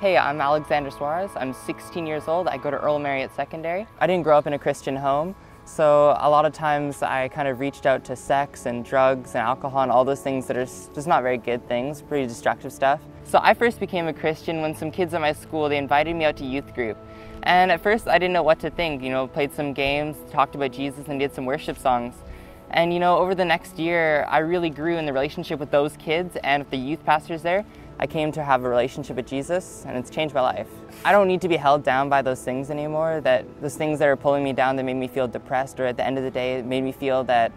Hey, I'm Alexander Suarez. I'm 16 years old. I go to Earl Marriott Secondary. I didn't grow up in a Christian home, so a lot of times I kind of reached out to sex and drugs and alcohol and all those things that are just not very good things, pretty destructive stuff. So I first became a Christian when some kids at my school, they invited me out to youth group. And at first I didn't know what to think, played some games, talked about Jesus and did some worship songs. And over the next year, I really grew in the relationship with those kids and with the youth pastors there. I came to have a relationship with Jesus, and it's changed my life. I don't need to be held down by those things anymore, those things that are pulling me down that made me feel depressed, or at the end of the day, it made me feel that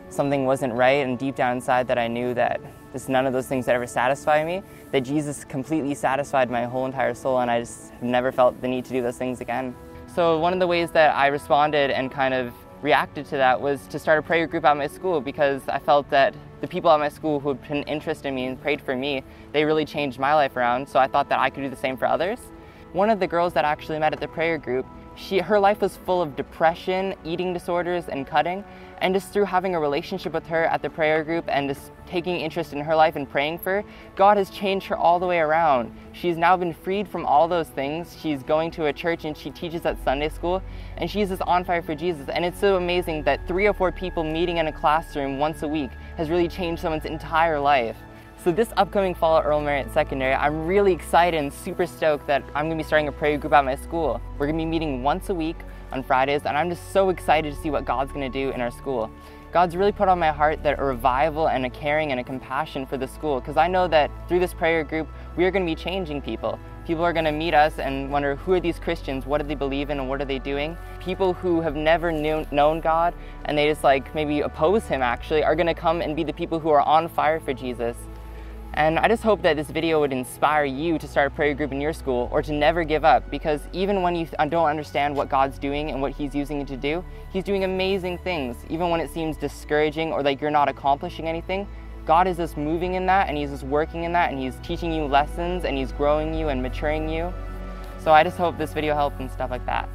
something wasn't right, and deep down inside that I knew that none of those things that ever satisfy me, that Jesus completely satisfied my whole entire soul, and I just have never felt the need to do those things again. So one of the ways that I responded and kind of reacted to that was to start a prayer group at my school, because I felt that the people at my school who had been interested in me and prayed for me, they really changed my life around, so I thought that I could do the same for others. One of the girls that I actually met at the prayer group, her life was full of depression, eating disorders, and cutting, and just through having a relationship with her at the prayer group and just taking interest in her life and praying for her, God has changed her all the way around. She's now been freed from all those things. She's going to a church and she teaches at Sunday school, and she's just on fire for Jesus. And it's so amazing that 3 or 4 people meeting in a classroom once a week has really changed someone's entire life. So this upcoming fall at Earl Marriott Secondary, I'm really excited and super stoked that I'm going to be starting a prayer group at my school. We're going to be meeting once a week on Fridays, and I'm just so excited to see what God's going to do in our school. God's really put on my heart that a revival and a caring and a compassion for the school, because I know that through this prayer group, we are going to be changing people. People are going to meet us and wonder, who are these Christians? What do they believe in and what are they doing? People who have never known God and they just maybe oppose Him actually are going to come and be the people who are on fire for Jesus. And I just hope that this video would inspire you to start a prayer group in your school, or to never give up, because even when you don't understand what God's doing and what He's using you to do, He's doing amazing things. Even when it seems discouraging or like you're not accomplishing anything, God is just moving in that, and He's just working in that, and He's teaching you lessons, and He's growing you and maturing you. So I just hope this video helped and stuff like that.